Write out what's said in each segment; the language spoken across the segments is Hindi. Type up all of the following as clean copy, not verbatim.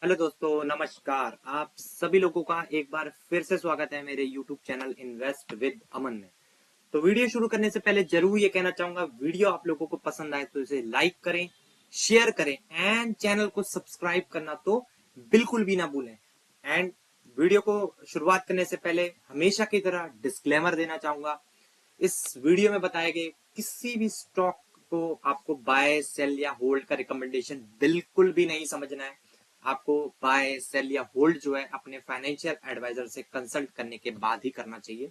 हेलो दोस्तों, नमस्कार। आप सभी लोगों का एक बार फिर से स्वागत है मेरे YouTube चैनल इन्वेस्ट विद अमन में। तो वीडियो शुरू करने से पहले जरूर ये कहना चाहूंगा, वीडियो आप लोगों को पसंद आए तो इसे लाइक करें, शेयर करें एंड चैनल को सब्सक्राइब करना तो बिल्कुल भी ना भूलें। एंड वीडियो को शुरुआत करने से पहले हमेशा की तरह डिस्क्लेमर देना चाहूंगा। इस वीडियो में बताए गए किसी भी स्टॉक को आपको बाय सेल या होल्ड का रिकमेंडेशन बिल्कुल भी नहीं समझना है। आपको बाय सेल या होल्ड जो है अपने फाइनेंशियल एडवाइजर से कंसल्ट करने के बाद ही करना चाहिए।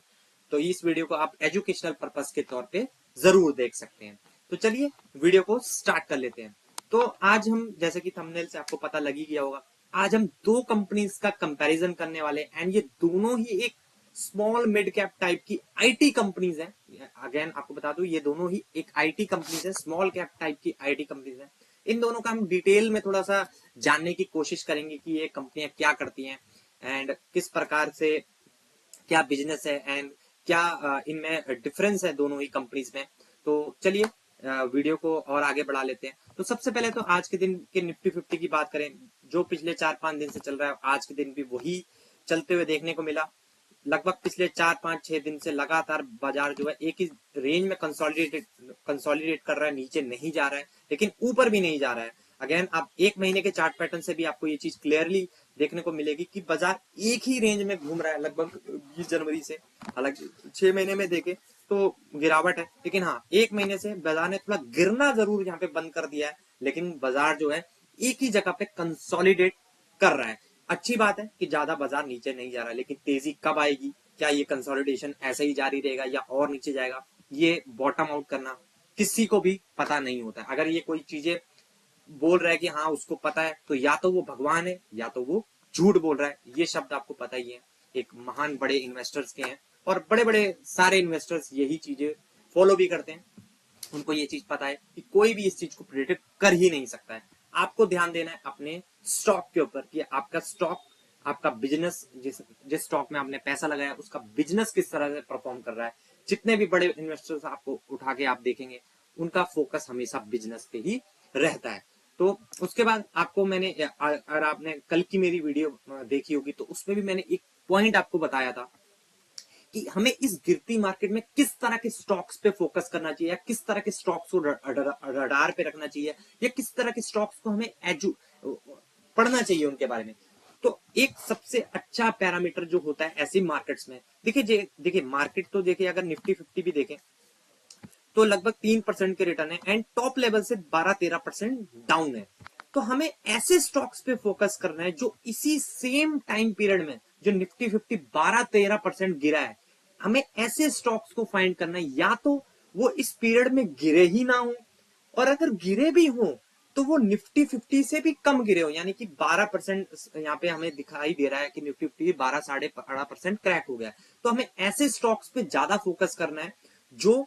तो इस वीडियो को आप एजुकेशनल पर्पस के तौर पे जरूर देख सकते हैं। तो चलिए वीडियो को स्टार्ट कर लेते हैं। तो आज हम, जैसे कि थंबनेल से आपको पता लग ही गया होगा, आज हम दो कंपनीज का कंपैरिजन करने वाले हैं एंड ये दोनों ही एक स्मॉल मिड कैप टाइप की आईटी कंपनीज हैं। अगेन आपको बता दूं, ये दोनों ही एक आईटी कंपनीज हैं, स्मॉल कैप टाइप की आईटी कंपनीज हैं। इन दोनों का हम डिटेल में थोड़ा सा जानने की कोशिश करेंगे कि ये कंपनियां क्या करती हैं एंड किस प्रकार से क्या बिजनेस है एंड क्या इनमें डिफरेंस है दोनों ही कंपनीज में। तो चलिए वीडियो को और आगे बढ़ा लेते हैं। तो सबसे पहले तो आज के दिन के निफ्टी 50 की बात करें, जो पिछले 4-5 दिन से चल रहा है, आज के दिन भी वही चलते हुए देखने को मिला। लगभग पिछले 4-5-6 दिन से लगातार बाजार जो है एक ही रेंज में कंसोलिडेट कर रहा है, नीचे नहीं जा रहा है लेकिन ऊपर भी नहीं जा रहा है। अगेन आप एक महीने के चार्ट पैटर्न से भी आपको ये चीज क्लियरली देखने को मिलेगी कि बाजार एक ही रेंज में घूम रहा है लगभग 20 जनवरी से। हालांकि 6 महीने में देखे तो गिरावट है, लेकिन हाँ, एक महीने से बाजार ने थोड़ा गिरना जरूर यहाँ पे बंद कर दिया है, लेकिन बाजार जो है एक ही जगह पे कंसोलिडेट कर रहा है। अच्छी बात है कि ज्यादा बाजार नीचे नहीं जा रहा है, लेकिन तेजी कब आएगी, क्या ये कंसोलिडेशन ऐसे ही जारी रहेगा या और नीचे जाएगा, ये बॉटम आउट करना किसी को भी पता नहीं होता है। अगर ये कोई चीजें बोल रहा है कि हाँ उसको पता है, तो या तो वो भगवान है या तो वो झूठ बोल रहा है। ये शब्द आपको पता ही है, एक महान बड़े इन्वेस्टर्स के हैं और बड़े बड़े सारे इन्वेस्टर्स यही चीजें फॉलो भी करते हैं। उनको ये चीज पता है कि कोई भी इस चीज को प्रेडिक्ट कर ही नहीं सकता है। आपको ध्यान देना है अपने स्टॉक के ऊपर कि आपका स्टॉक, आपका बिजनेस, जिस जिस स्टॉक में आपने पैसा लगाया उसका बिजनेस किस तरह से परफॉर्म कर रहा है। जितने भी बड़े इन्वेस्टर्स आपको उठा के आप देखेंगे, उनका फोकस हमेशा बिजनेस पे ही रहता है। तो उसके बाद आपको मैंने, अगर आपने कल की मेरी वीडियो देखी होगी तो उसमें भी मैंने एक पॉइंट आपको बताया था कि हमें इस गिरती मार्केट में किस तरह के स्टॉक्स पे फोकस करना चाहिए, या किस तरह के स्टॉक्स को रडार पे रखना चाहिए, या किस तरह के स्टॉक्स को हमें पढ़ना चाहिए उनके बारे में। तो एक सबसे अच्छा पैरामीटर जो होता है ऐसी मार्केट्स में, देखिए मार्केट तो देखिए, अगर निफ्टी 50 भी देखें तो लगभग 3% के रिटर्न है एंड टॉप लेवल से 12-13% डाउन है। तो हमें ऐसे स्टॉक्स पे फोकस करना है जो इसी सेम टाइम पीरियड में, जो निफ्टी 50 12-13% गिरा है, हमें ऐसे स्टॉक्स को फाइंड करना है या तो वो इस पीरियड में गिरे ही ना हो, और अगर गिरे भी हो तो वो निफ्टी 50 से भी कम गिरे हो। यानी कि 12% यहाँ पे हमें दिखाई दे रहा है कि निफ्टी 50 12-12.5% क्रैक हो गया है। तो हमें ऐसे स्टॉक्स पे ज्यादा फोकस करना है जो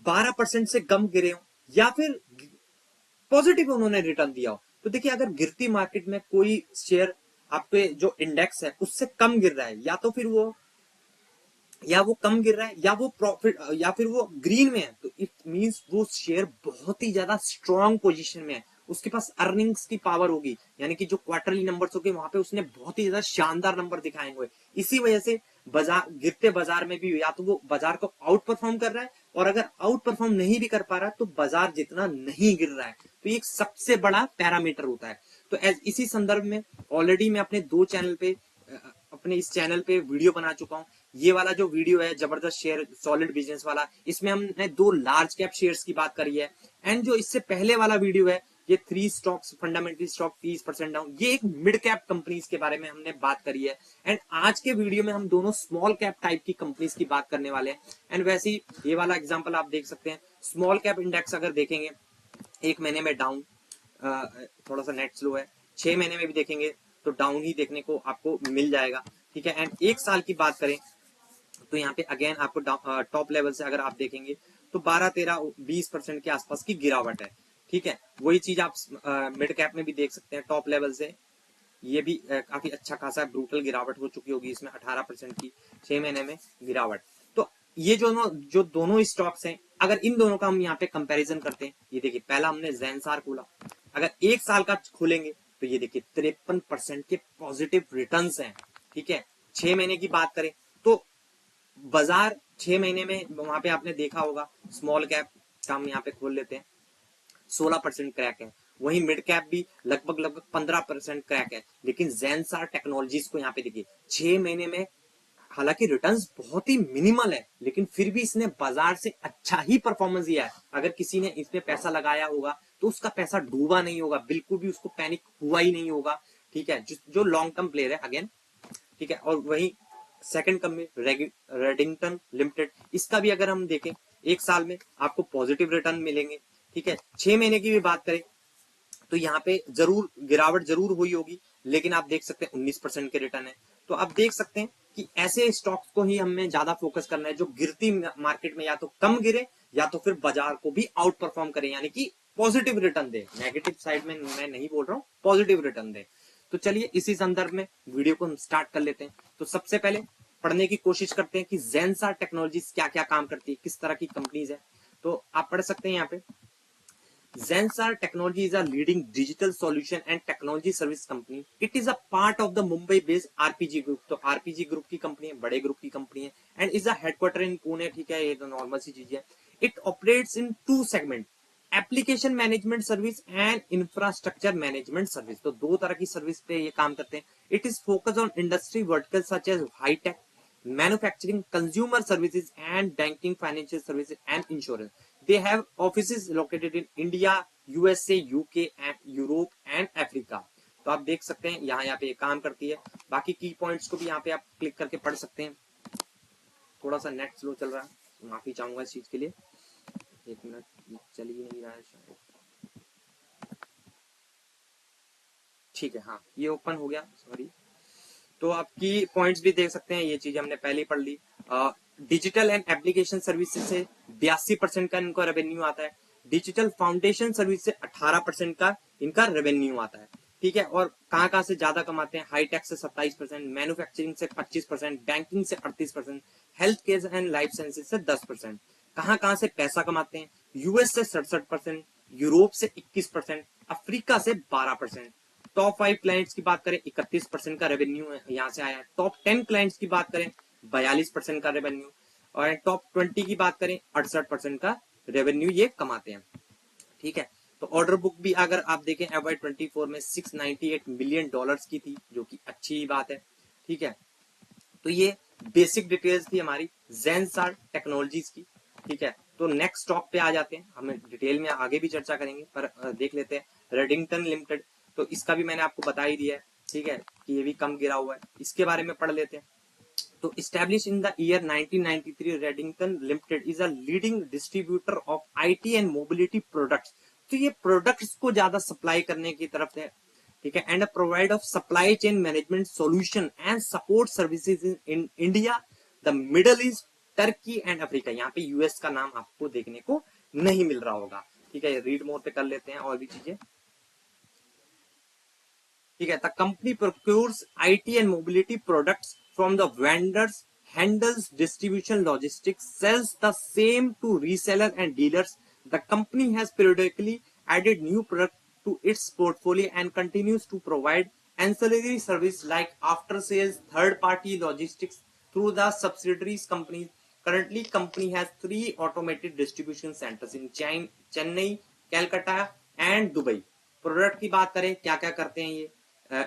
12% से कम गिरे हो या फिर पॉजिटिव उन्होंने रिटर्न दिया हो। तो देखिए, अगर गिरती मार्केट में कोई शेयर आपके जो इंडेक्स है उससे कम गिर रहा है, या वो कम गिर रहा है या वो प्रॉफिट या फिर वो ग्रीन में है, तो इट मींस वो शेयर बहुत ही ज्यादा स्ट्रॉन्ग पोजीशन में है, उसके पास अर्निंग्स की पावर होगी। यानी कि जो क्वार्टरली नंबर्स होंगे वहां पे उसने बहुत ही ज्यादा शानदार नंबर दिखाए हुए। इसी वजह से बाजार, गिरते बाजार में भी या तो वो बाजार को आउट परफॉर्म कर रहा है, और अगर आउट परफॉर्म नहीं भी कर पा रहा तो बाजार जितना नहीं गिर रहा है। तो ये एक सबसे बड़ा पैरामीटर होता है। तो इसी संदर्भ में ऑलरेडी मैं अपने दो चैनल पे, अपने इस चैनल पे वीडियो बना चुका हूँ। ये वाला जो वीडियो है जबरदस्त शेयर सॉलिड बिजनेस वाला, इसमें हमने दो लार्ज कैप शेयर्स की बात करी है। एंड जो इससे पहले वाला वीडियो है, ये 3 स्टॉक्स फंडामेंटल स्टॉक 30% डाउन, ये एक मिड कैप कंपनीज के बारे में हमने बात करी है। एंड आज के वीडियो में हम दोनों स्मॉल कैप टाइप की कंपनीज की बात करने वाले हैं। एंड वैसे ही ये वाला एग्जांपल आप देख सकते हैं, स्मॉल कैप इंडेक्स अगर देखेंगे एक महीने में डाउन, थोड़ा सा नेट स्लो है, 6 महीने में भी देखेंगे तो डाउन ही देखने को आपको मिल जाएगा। ठीक है, एंड एक साल की बात करें तो यहाँ पे अगेन आपको टॉप लेवल से अगर आप देखेंगे तो 12-13-20% के आसपास की गिरावट है। ठीक है, वही चीज आप मिड कैप में भी देख सकते हैं, टॉप लेवल से ये भी काफी अच्छा खासा ब्रूटल गिरावट हो चुकी होगी, इसमें 18% की 6 महीने में गिरावट। तो ये जो दोनों स्टॉक्स हैं, अगर इन दोनों का हम यहाँ पे कंपैरिजन करते हैं, ये देखिए पहला हमने ज़ेनसार खोला, अगर एक साल का खोलेंगे तो ये देखिए 53% के पॉजिटिव रिटर्न्स हैं। ठीक है, 6 महीने की बात करें तो बाजार 6 महीने में वहां पे आपने देखा होगा स्मॉल कैप का हम यहाँ पे खोल लेते हैं 16% क्रैक है, वहीं मिड कैप भी लगभग 15% क्रैक है। लेकिन जेंसार टेक्नोलॉजीज को यहाँ पे देखिए 6 महीने में हालांकि रिटर्न्स बहुत ही मिनिमल है, लेकिन फिर भी इसने बाजार से अच्छा ही परफॉर्मेंस दिया है। अगर किसी ने इसमें पैसा लगाया होगा तो उसका पैसा डूबा नहीं होगा, बिल्कुल भी उसको पैनिक हुआ ही नहीं होगा। ठीक है, जो लॉन्ग टर्म प्लेयर है अगेन। ठीक है, और वही सेकंड कंपनी रेडिंगटन लिमिटेड, इसका भी अगर हम देखें 1 साल में आपको पॉजिटिव रिटर्न मिलेंगे। ठीक है, 6 महीने की भी बात करें तो यहाँ पे जरूर गिरावट जरूर हुई होगी, लेकिन आप देख सकते हैं 19% के रिटर्न है। तो आप देख सकते हैं कि ऐसे स्टॉक्स को ही हमें ज्यादा फोकस करना है जो गिरती मार्केट में या तो कम गिरे या तो फिर बाजार को भी आउट परफॉर्म करे, यानी कि पॉजिटिव रिटर्न दे। नेगेटिव साइड में मैं नहीं बोल रहा हूं, पॉजिटिव रिटर्न दे। तो चलिए इसी संदर्भ में वीडियो को हम स्टार्ट कर लेते हैं। तो सबसे पहले पढ़ने की कोशिश करते हैं कि जेंसार टेक्नोलॉजीज क्या क्या काम करती है, किस तरह की कंपनीज है। तो आप पढ़ सकते हैं यहाँ पे Zensar Technology is a leading digital solution and technology service company. It is a part of the Mumbai-based RPG Group. तो RPG Group की कंपनी है, बड़े ग्रुप की कंपनी है, and is a headquarter in Pune. ठीक है, ये तो नॉर्मल सी चीज है। It operates in 2 segments: application management service and infrastructure management service. तो 2 तरह की सर्विस पे ये काम करते हैं। It is focus on industry vertical such as high tech, manufacturing, consumer services, and banking, financial services, and insurance. They have offices located in India, USA, UK, and Europe and Africa. तो आप देख सकते हैं यहाँ पे ये काम करती है। बाकी की पॉइंट्स को भी यहाँ पे आप क्लिक करके पढ़ सकते हैं। थोड़ा सा नेट स्लो चल रहा है, माफी चाहूंगा इस चीज के लिए। 1 मिनट, चल ही नहीं रहा है शायद। ठीक है, हाँ ये ओपन हो गया, सॉरी। तो आपकी पॉइंट्स भी देख सकते हैं, ये चीज हमने पहले ही पढ़ ली। डिजिटल एंड एप्लीकेशन सर्विसेज से 82% का इनका रेवेन्यू आता है। डिजिटल फाउंडेशन सर्विस से 18% का इनका रेवेन्यू आता है। ठीक है, और कहाँ से ज्यादा कमाते हैं? हाईटेक से 27%, मैन्युफैक्चरिंग से 25%, बैंकिंग से 38%, health care and life sciences से 10%। कहाँ से पैसा कमाते हैं? यूएस से 67%, यूरोप से 21%, अफ्रीका से 12%। टॉप 5 क्लाइंट्स की बात करें 31% का रेवेन्यू यहाँ से आया है। टॉप 10 क्लाइंट्स की बात करें 42% का रेवेन्यू, और टॉप 20 की बात करें 68% का रेवेन्यू ये कमाते हैं। ठीक है, तो ऑर्डर बुक भी अगर आप देखें FY24 में $698 मिलियन की थी, जो कि अच्छी बात है। ठीक है, तो ये बेसिक डिटेल्स थी हमारी जेंसार टेक्नोलॉजीज की। ठीक है, तो नेक्स्ट स्टॉक पे आ जाते हैं, हम डिटेल में आगे भी चर्चा करेंगे, पर देख लेते हैं रेडिंगटन लिमिटेड। तो इसका भी मैंने आपको बता ही दिया है। ठीक है, कि ये भी कम गिरा हुआ है, इसके बारे में पढ़ लेते हैं। तो established in the year 1993, Redington Limited is a leading distributor of IT and mobility products. तो ये प्रोडक्ट्स को ज्यादा सप्लाई करने की तरफ है। ठीक है, and provide of supply chain management solution and support services in India, the middle east, Turkey and Africa. यहाँ पे यूएस का नाम आपको देखने को नहीं मिल रहा होगा। ठीक है, रीड मोर पे कर लेते हैं और भी चीजें। ठीक है, the company procures IT and mobility products from the vendors, handles distribution logistics, sells the same to reseller and dealers. The company has periodically added new products to its portfolio and continues to provide ancillary service like after sales, third party logistics through the subsidiaries companies. Currently company has 3 automated distribution centers in Chennai, Calcutta and Dubai. Product की बात करें क्या क्या करते हैं ये,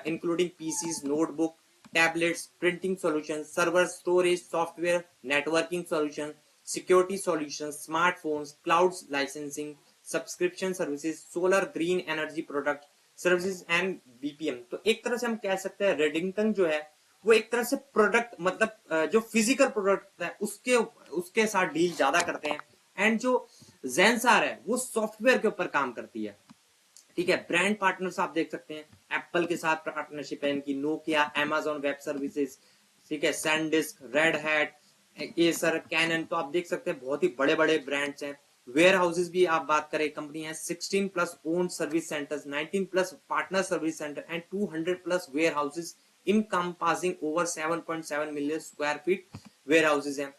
including PCs, notebook, tablets, printing solutions, server storage software, networking solutions, security solutions, smartphones, cloud licensing, subscription services, solar green energy product services and BPM। तो एक तरह से हम कह सकते हैं रेडिंगटन जो है वो एक तरह से प्रोडक्ट मतलब जो फिजिकल प्रोडक्ट है उसके साथ डील ज्यादा करते हैं, एंड जो जेंसार है वो सॉफ्टवेयर के ऊपर काम करती है। ठीक है, ब्रांड पार्टनर्स आप देख सकते हैं, एप्पल के साथ पार्टनरशिप है इनकी, नोकिया, Amazon वेब सर्विसेज, ठीक है, SanDisk, Red Hat, Acer, Canon. तो आप देख सकते हैं बहुत ही बड़े बड़े ब्रांड्स हैं। वेयर हाउसेज भी आप बात करें, कंपनी है 16+ own service centres, 19+ partner service centre and 200+ warehouses encompassing over 7.7 million square feet warehouses हैं।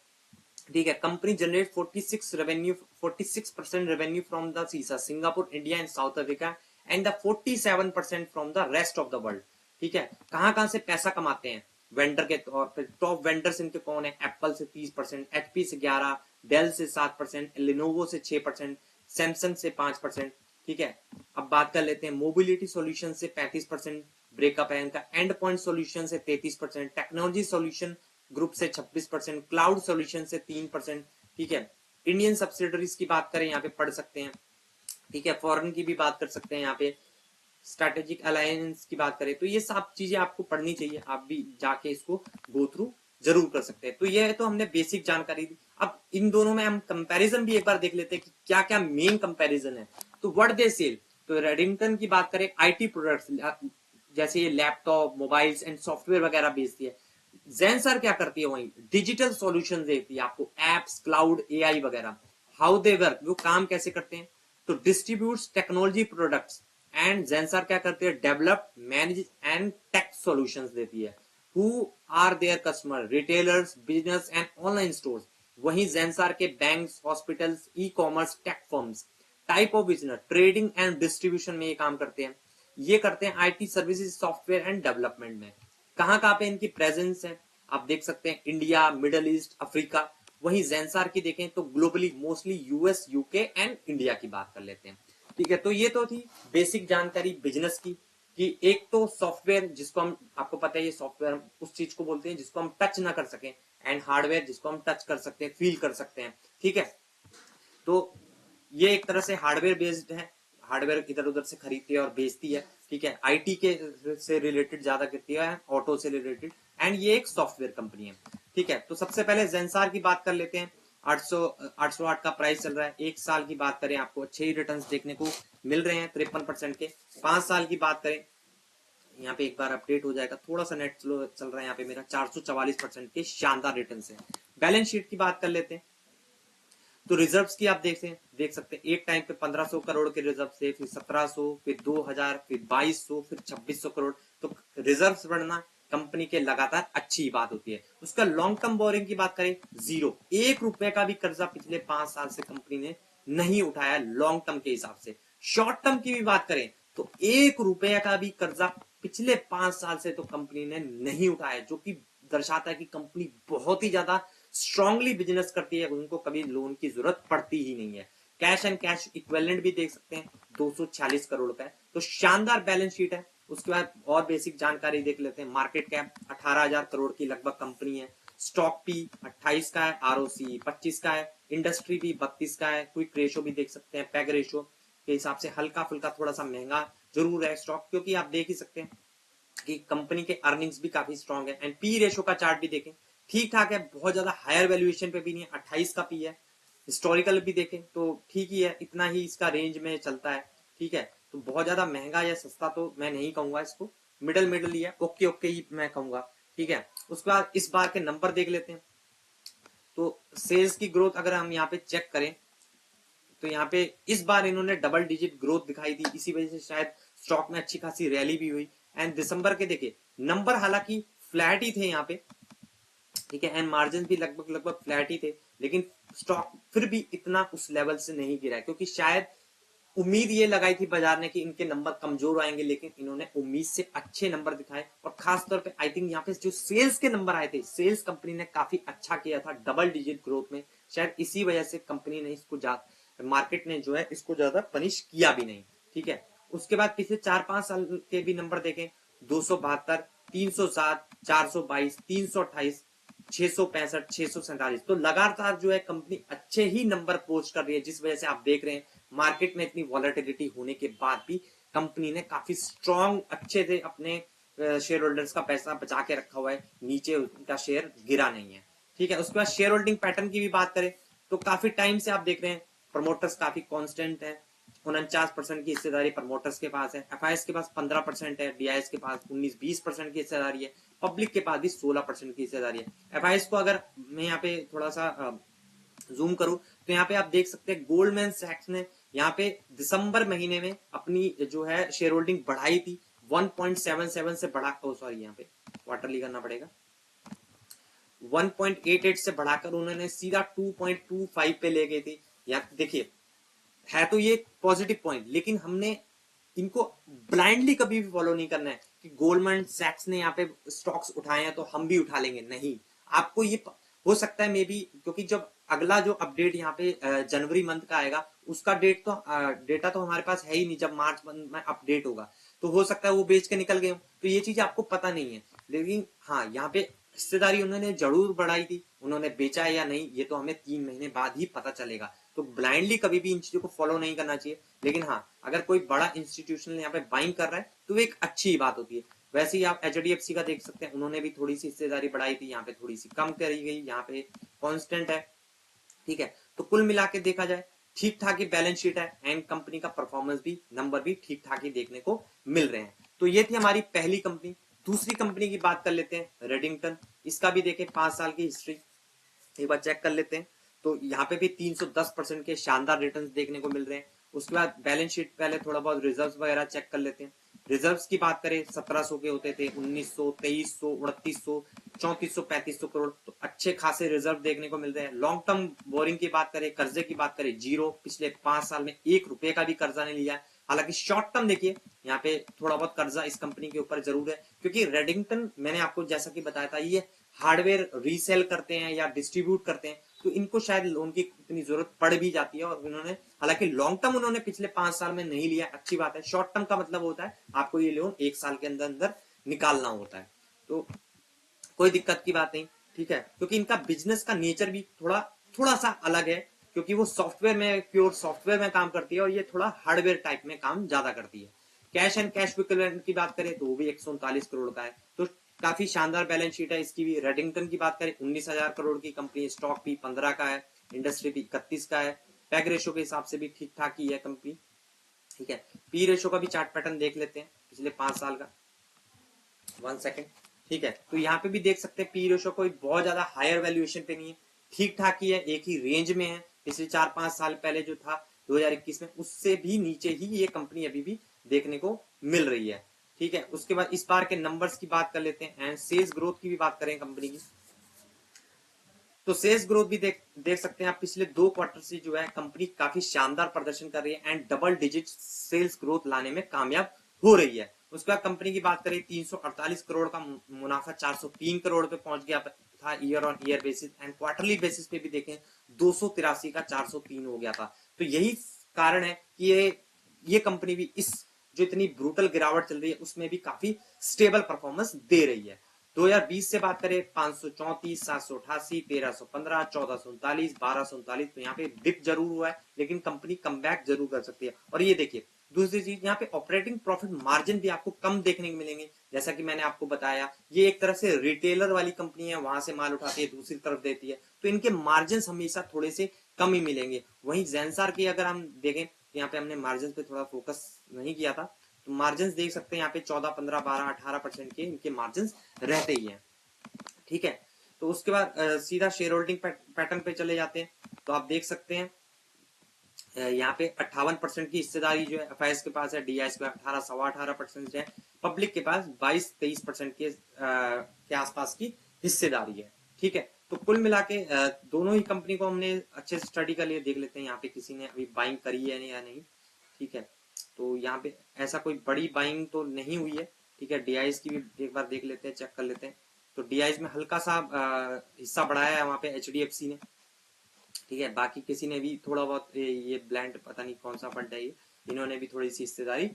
ठीक है, company generate 46% revenue from the CISA, Singapore, India and South Africa, and the 47% from the rest of the world. ठीक है, कहां से पैसा कमाते हैं वेंडर के तौर पर। टॉप वेंडर्स इनके कौन है? एप्पल से 30%, एचपी से 11%, डेल से 7%, लिनोवो से 6%, सैमसंग से 5%। ठीक है, अब बात कर लेते हैं मोबिलिटी सॉल्यूशन से 35% ब्रेकअप है इनका, एंड पॉइंट सॉल्यूशन से 33%, टेक्नोलॉजी सॉल्यूशन ग्रुप से 26%, क्लाउड सॉल्यूशन से 3%। ठीक है, इंडियन सब्सिडरीज की बात करें यहाँ पे पढ़ सकते हैं। ठीक है, फॉरेन की भी बात कर सकते हैं यहाँ पे, स्ट्रेटेजिक अलायंस की बात करें तो ये सब चीजें आपको पढ़नी चाहिए, आप भी जाके इसको गो थ्रू जरूर कर सकते हैं। तो ये तो हमने बेसिक जानकारी दी। अब इन दोनों में हम कंपैरिजन भी एक बार देख लेते हैं कि क्या क्या मेन कंपैरिजन है। तो व्हाट दे सेल, तो रेडिंगटन की बात करें आईटी प्रोडक्ट्स जैसे ये लैपटॉप, मोबाइल्स एंड सॉफ्टवेयर वगैरह बेचती है। जेंसर क्या करती है? वही डिजिटल सॉल्यूशन देती है आपको, एप्स, क्लाउड, एआई वगैरह। हाउ दे वर्क, वो काम कैसे करते हैं? तो distributes technology products, and Zensar क्या करती है? Develop, manage and tech solutions देती है। Who are their customer? Retailers, business and online stores. वहीं जेंसर के banks, hospitals, ecommerce, tech firms. Type of business trading and distribution में ये काम करते हैं। ये करते हैं IT services, software and development में। कहां पे इनकी प्रेजेंस है आप देख सकते हैं, इंडिया, मिडल ईस्ट, अफ्रीका। वहीं जेंसर की देखें तो globally mostly US, UK and India की बात कर लेते हैं। ठीक है, तो ये तो थी बेसिक जानकारी बिजनेस की, कि एक तो सॉफ्टवेयर जिसको हम, आपको पता है ये सॉफ्टवेयर हम उस चीज को बोलते हैं जिसको हम टच ना कर सके, एंड हार्डवेयर जिसको हम टच कर सकते हैं, फील कर सकते हैं। ठीक है, तो ये एक तरह से हार्डवेयर बेस्ड है, हार्डवेयर इधर उधर से खरीदती है और बेचती है। ठीक है, आईटी के से रिलेटेड ज्यादा करती है, ऑटो से रिलेटेड, एंड ये एक सॉफ्टवेयर कंपनी है। ठीक है, तो सबसे पहले जेंसर की बात कर लेते हैं। 808 का प्राइस चल रहा है। एक साल की बात करें आपको अच्छे ही रिटर्न्स देखने को मिल रहे हैं 53% के। 5 साल की बात करें, यहाँ पे एक बार अपडेट हो जाएगा, थोड़ा सा नेट स्लो चल रहा है यहाँ पे मेरा, 444% के शानदार रिटर्न है। बैलेंस शीट की बात कर लेते हैं, तो रिजर्व्स की आप देख सकते हैं, एक टाइम पे 1500 करोड़ के रिजर्व थे, फिर 1700, फिर 2000, फिर 2200, फिर 2600 करोड़। तो रिजर्व्स बढ़ना कंपनी के लगातार अच्छी बात होती है। उसका लॉन्ग टर्म बोरिंग की बात करें, 0, 1 रुपए का भी कर्जा पिछले 5 साल से कंपनी ने नहीं उठाया लॉन्ग टर्म के हिसाब से। शॉर्ट टर्म की भी बात करें तो 1 रुपए का भी कर्जा पिछले 5 साल से तो कंपनी ने नहीं उठाया, जो कि दर्शाता है कि कंपनी बहुत ही ज्यादा स्ट्रांगली बिजनेस करती है, उनको कभी लोन की जरूरत पड़ती ही नहीं है। कैश एंड कैश इक्विवेलेंट भी देख सकते हैं, 246 करोड़ का है, तो शानदार बैलेंस शीट है। उसके बाद और बेसिक जानकारी देख लेते हैं। मार्केट कैप 18,000 करोड़ की लगभग कंपनी है। स्टॉक पी 28 का है, आरओसी 25 का है, इंडस्ट्री भी 32 का है। क्विक रेशो भी देख सकते हैं, पैग रेशो के हिसाब से हल्का फुल्का थोड़ा सा महंगा जरूर है स्टॉक, क्योंकि आप देख ही सकते हैं कि कंपनी के अर्निंग्स भी काफी स्ट्रांग है। एंड पी रेशो का चार्ट भी देखें, ठीक ठाक है, बहुत ज्यादा हायर वैल्यूएशन पे भी नहीं है, 28 का पी है। हिस्टोरिकल भी देखें तो ठीक ही है, इतना ही इसका रेंज में चलता है। ठीक है, तो बहुत ज्यादा महंगा या सस्ता तो मैं नहीं कहूंगा इसको, मिडल मिडल ही है, ओके ओके ही मैं कहूंगा। ठीक है, उसके बाद इस बार के नंबर देख लेते हैं। तो सेल्स की ग्रोथ अगर हम यहाँ पे चेक करें तो यहाँ पे इस बार इन्होंने डबल डिजिट ग्रोथ दिखाई दी, इसी वजह से शायद स्टॉक में अच्छी खासी रैली भी हुई। एंड दिसंबर के देखिए नंबर हालांकि फ्लैट ही थे यहाँ पे, ठीक है, एंड मार्जिन भी लगभग लगभग फ्लैट ही थे, लेकिन स्टॉक फिर भी इतना उस लेवल से नहीं गिरा है, क्योंकि शायद उम्मीद ये लगाई थी बाजार ने कि इनके नंबर कमजोर आएंगे, लेकिन इन्होंने उम्मीद से अच्छे नंबर दिखाए। और खासतौर पे आई थिंक यहाँ पे जो सेल्स के नंबर आए थे, सेल्स कंपनी ने काफी अच्छा किया था डबल डिजिट ग्रोथ में, शायद इसी वजह से कंपनी ने इसको मार्केट ने जो है इसको ज्यादा पनिश किया भी नहीं। ठीक है, उसके बाद पिछले 4-5 साल के भी नंबर देखें, 272, 307, 422, 328, 665, 647, तो लगातार जो है कंपनी अच्छे ही नंबर पोस्ट कर रही है, जिस वजह से आप देख रहे हैं मार्केट में इतनी वॉलेटिलिटी होने के बाद भी कंपनी ने काफी स्ट्रॉन्ग अच्छे से अपने शेयर होल्डर्स का पैसा बचा के रखा हुआ है, नीचे उनका शेयर गिरा नहीं है। ठीक है, उसके बाद शेयर होल्डिंग पैटर्न की भी बात करें तो काफी टाइम से आप देख रहे हैं प्रमोटर्स काफी कांस्टेंट है, 49% की हिस्सेदारी प्रमोटर्स के पास है, एफआईएस के पास 15% है, डीआईएस के पास 19-20% की हिस्सेदारी है, पब्लिक के पास भी 16% की हिस्सेदारी है। एफआईएस को अगर मैं यहाँ पे थोड़ा सा जूम करूं तो यहाँ पे आप देख सकते हैं गोल्डमैन सैक्स ने यहाँ पे दिसंबर महीने में अपनी जो है शेयर होल्डिंग बढ़ाई थी, 1.77 से बढ़ा, सॉरी यहाँ पे क्वार्टरली करना पड़ेगा, 1.88 से बढ़ाकर उन्होंने सीधा 2.25 पे ले गई थी। यहाँ देखिए है तो ये पॉजिटिव पॉइंट, लेकिन हमने इनको ब्लाइंडली कभी भी फॉलो नहीं करना है कि गोल्डमैन सैक्स ने यहाँ पे स्टॉक्स उठाए हैं तो हम भी उठा लेंगे, नहीं। आपको ये हो सकता है मे बी, क्योंकि जब अगला जो अपडेट यहाँ पे जनवरी मंथ का आएगा उसका डेटा तो हमारे पास है ही नहीं, जब मार्च मंथ में अपडेट होगा तो हो सकता है वो बेच के निकल गए हो, तो ये चीज आपको पता नहीं है। लेकिन हाँ, यहाँ पे हिस्सेदारी उन्होंने जरूर बढ़ाई थी, उन्होंने बेचा है या नहीं ये तो हमें 3 महीने बाद ही पता चलेगा। तो ब्लाइंडली कभी भी इन चीजों को फॉलो नहीं करना चाहिए। लेकिन हाँ, अगर कोई बड़ा इंस्टीट्यूशन यहाँ पे बाइंग कर रहा है तो एक अच्छी बात होती है। वैसे ही आप HDFC का देख सकते हैं, उन्होंने भी थोड़ी सी हिस्सेदारी बढ़ाई थी, यहाँ पे थोड़ी सी कम करी गई, यहाँ पे कांस्टेंट है। ठीक है, तो कुल मिला के देखा जाए ठीक ठाक ही बैलेंस शीट है एंड कंपनी का परफॉर्मेंस भी, नंबर भी ठीक ठाक ही देखने को मिल रहे हैं। तो ये थी हमारी पहली कंपनी। दूसरी कंपनी की बात कर लेते हैं, रेडिंगटन। इसका भी देखें 5 साल की हिस्ट्री एक बार चेक कर लेते हैं। तो यहाँ पे भी 310% के शानदार रिटर्न्स देखने को मिल रहे हैं। उसके बाद बैलेंस शीट, पहले थोड़ा बहुत रिजर्व्स वगैरह चेक कर लेते हैं। रिजर्व्स की बात करें 1700 के होते थे, 1900, 2300, 3800, 3400, 3500 करोड़, तो अच्छे खासे रिजर्व देखने को मिल रहे हैं। लॉन्ग टर्म बोरिंग की बात करें, कर्जे की बात करें, जीरो, पिछले 5 साल में 1 रुपए का भी कर्जा नहीं लिया है। हालांकि शॉर्ट टर्म देखिए यहाँ पे थोड़ा बहुत कर्जा इस कंपनी के ऊपर जरूर है, क्योंकि रेडिंगटन मैंने आपको जैसा कि बताया था ये हार्डवेयर रीसेल करते हैं या डिस्ट्रीब्यूट करते हैं, तो इनको शायद लोन की इतनी जरूरत पड़ भी जाती है। और उन्होंने हालांकि लॉन्ग टर्म उन्होंने पिछले 5 साल में नहीं लिया, अच्छी बात है। शॉर्ट टर्म का मतलब होता है आपको ये लोन 1 साल के अंदर अंदर निकालना होता है, तो कोई दिक्कत की बात नहीं। ठीक है, क्योंकि इनका बिजनेस का नेचर भी थोड़ा थोड़ा सा अलग है, क्योंकि वो सॉफ्टवेयर में, प्योर सॉफ्टवेयर में काम करती है और ये थोड़ा हार्डवेयर टाइप में काम ज्यादा करती है। कैश एंड कैश इक्विवेलेंट की बात करें तो वो भी 139 करोड़ का है, तो काफी शानदार बैलेंस शीट है इसकी भी। रेडिंगटन की बात करें 19,000 करोड़ की कंपनी, स्टॉक भी 15 का है, इंडस्ट्री भी 31 का है, पैग रेशो के हिसाब से भी ठीक ठाक ही है कंपनी। ठीक है, पी रेशो का भी चार्ट पैटर्न देख लेते हैं पिछले 5 साल का, 1 सेकेंड। ठीक है, तो यहाँ पे भी देख सकते हैं पी रेशो कोई बहुत ज्यादा हायर वैल्यूएशन पे नहीं है, ठीक ठाक ही है, एक ही रेंज में है। पिछले 4-5 साल पहले जो था 2021 में, उससे भी नीचे ही ये कंपनी अभी भी देखने को मिल रही है। ठीक है, उसके बाद इस बार के नंबर्स की बात कर लेते हैं एंड सेल्स ग्रोथ की भी बात करें कंपनी की, तो सेल्स ग्रोथ भी देख सकते हैं आप। पिछले 2 क्वार्टर से जो है कंपनी काफी शानदार प्रदर्शन कर रही है and double digit sales growth लाने में कामयाब हो रही है। उसके बाद कंपनी की बात करें 348 करोड़ का मुनाफा 403 करोड़ पे पहुंच गया था year on year basis, and quarterly basis पे भी देखें 283 का 403 हो गया था। तो यही कारण है कि ये कंपनी भी इस जो इतनी ब्रूटल गिरावट चल रही है उसमें भी काफी स्टेबल परफॉर्मेंस दे रही है। 2020 से बात करें 534, 788, 1315, 1439, 1239, तो यहाँ पे डिप जरूर हुआ है लेकिन कंपनी कमबैक जरूर कर सकती है। और ये देखिए दूसरी चीज, यहाँ पे ऑपरेटिंग प्रॉफिट मार्जिन भी आपको कम देखने को मिलेंगे। जैसा कि मैंने आपको बताया, ये एक तरह से रिटेलर वाली कंपनी है, वहां से माल उठाती है दूसरी तरफ देती है, तो इनके मार्जिन हमेशा थोड़े से कम ही मिलेंगे। वहीं जेंसार की अगर हम देखें, यहाँ पे हमने मार्जिन पे थोड़ा फोकस नहीं किया था, तो मार्जिन देख सकते हैं यहाँ पे 14, 15, 12, 18% के इनके मार्जिन रहते ही हैं। ठीक है, तो उसके बाद सीधा शेयर होल्डिंग पैटर्न पे चले जाते हैं, तो आप देख सकते हैं यहाँ पे 58% की हिस्सेदारी जो है एफआईएस के पास है, डीआईएस के 18, 18.25% है, पब्लिक के पास 22-23% के आसपास की हिस्सेदारी है। ठीक है, तो कुल मिला के दोनों ही कंपनी को हमने अच्छे से स्टडी कर लिए, देख लेते हैं यहाँ पे किसी ने अभी बाइंग करी है या नहीं। ठीक है, तो यहाँ पे ऐसा कोई बड़ी बाइंग तो नहीं हुई है। ठीक है, डीआईएस की भी एक बार देख लेते हैं, चेक कर लेते हैं। तो डीआईएस में हल्का सा हिस्सा बढ़ाया है वहां पे एचडीएफसी ने। ठीक है, बाकी किसी ने भी थोड़ा बहुत ये ब्लैंड पता नहीं कौन सा फंड है ये, इन्होंने भी थोड़ी सी हिस्सेदारी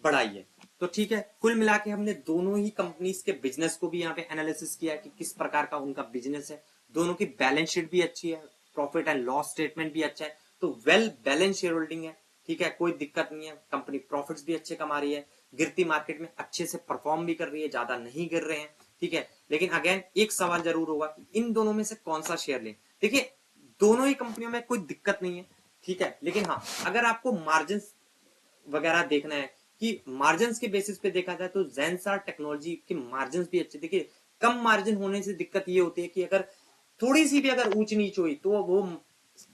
बढ़ाई है। तो ठीक है, कुल मिला के हमने दोनों ही कंपनीज के बिजनेस को भी यहाँ पे एनालिसिस किया कि किस प्रकार का उनका बिजनेस है। दोनों की बैलेंस शीट भी अच्छी है, प्रॉफिट एंड लॉस स्टेटमेंट भी अच्छा है, तो वेल बैलेंस शेयर होल्डिंग है। ठीक है, कोई दिक्कत नहीं है, कंपनी प्रॉफिट्स भी अच्छे कमा रही है, गिरती मार्केट में अच्छे से परफॉर्म भी कर रही है, ज्यादा नहीं गिर रहे हैं। ठीक है, लेकिन अगेन एक सवाल जरूर होगा कि इन दोनों में से कौन सा शेयर लें। देखिए दोनों ही कंपनियों में कोई दिक्कत नहीं है। ठीक है, लेकिन हाँ, अगर आपको मार्जिन वगैरह देखना है कि मार्जिन के बेसिस पे देखा जाए तो जेंसार टेक्नोलॉजी के मार्जिन भी अच्छे। देखिए कम मार्जिन होने से दिक्कत ये होती है कि अगर थोड़ी सी भी अगर ऊंच नीच हुई तो वो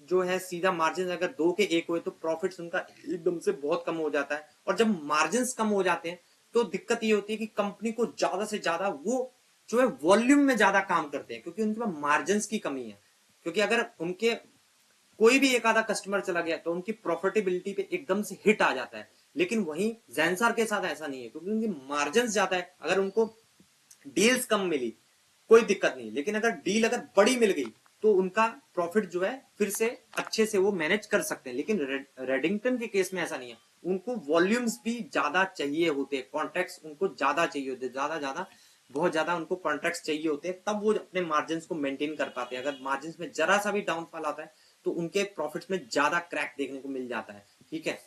जो है सीधा मार्जिन अगर 2 के 1 हुए तो प्रॉफिट्स उनका एकदम से बहुत कम हो जाता है। और जब मार्जिन कम हो जाते हैं तो दिक्कत ये होती है कि कंपनी को ज्यादा से ज्यादा वो जो है वॉल्यूम में ज्यादा काम करते हैं, क्योंकि उनके पास मार्जिन की कमी है। क्योंकि अगर उनके कोई भी एक आधा कस्टमर चला गया तो उनकी प्रॉफिटेबिलिटी पे एकदम से हिट आ जाता है। लेकिन वहीं जेंसार के साथ ऐसा नहीं है, क्योंकि उनकी मार्जिन ज्यादा है। अगर उनको डील्स कम मिली कोई दिक्कत नहीं, लेकिन अगर डील अगर बड़ी मिल गई तो उनका प्रॉफिट जो है फिर से अच्छे से वो मैनेज कर सकते हैं। लेकिन रेडिंगटन के केस में ऐसा नहीं है, उनको वॉल्यूम्स भी ज्यादा चाहिए होते हैं, कॉन्ट्रैक्ट्स उनको ज्यादा चाहिए होते हैं, ज्यादा बहुत ज्यादा उनको कॉन्ट्रैक्ट्स चाहिए होते हैं, तब वो अपने मार्जिन को मेंटेन कर पाते हैं। अगर मार्जिन में जरा सा भी डाउनफॉल आता है तो उनके प्रॉफिट्स में ज्यादा क्रैक देखने को मिल जाता है। ठीक है,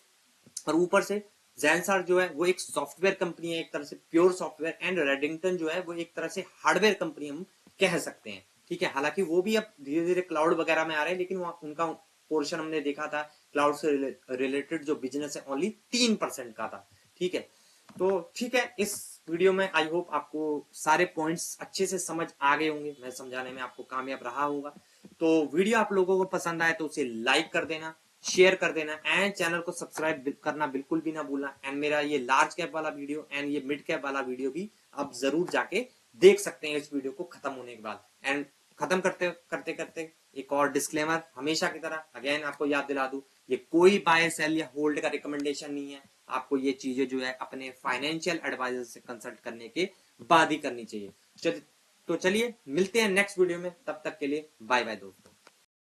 और ऊपर से जेंसार जो है वो एक सॉफ्टवेयर कंपनी है, एक तरह से प्योर सॉफ्टवेयर, एंड रेडिंगटन जो है वो एक तरह से हार्डवेयर कंपनी हम कह सकते हैं। ठीक है, हालांकि वो भी अब धीरे धीरे क्लाउड वगैरह में आ रहे हैं, लेकिन उनका पोर्शन हमने देखा था क्लाउड से रिलेटेड जो बिजनेस है ओनली 3% का था। ठीक है, तो ठीक है, इस वीडियो में आई होप आपको सारे पॉइंट्स अच्छे से समझ आ गए होंगे, मैं समझाने में आपको कामयाब रहा होगा। तो वीडियो आप लोगों को पसंद आए तो उसे लाइक कर देना, शेयर कर देना, एंड चैनल को सब्सक्राइब करना बिल्कुल भी ना भूलना। एंड मेरा ये लार्ज कैप वाला वीडियो एंड ये मिड कैप वाला वीडियो भी आप जरूर जाके देख सकते हैं इस वीडियो को खत्म होने के बाद। एंड खत्म करते करते करते एक और डिस्क्लेमर हमेशा की तरह अगेन आपको याद दिला दूं, ये कोई बाय सेल या होल्ड का रिकमेंडेशन नहीं है। आपको ये चीजें जो है अपने फाइनेंशियल एडवाइजर से कंसल्ट करने के बाद ही करनी चाहिए। तो चलिए मिलते हैं नेक्स्ट वीडियो में, तब तक के लिए बाय बाय दोस्तों।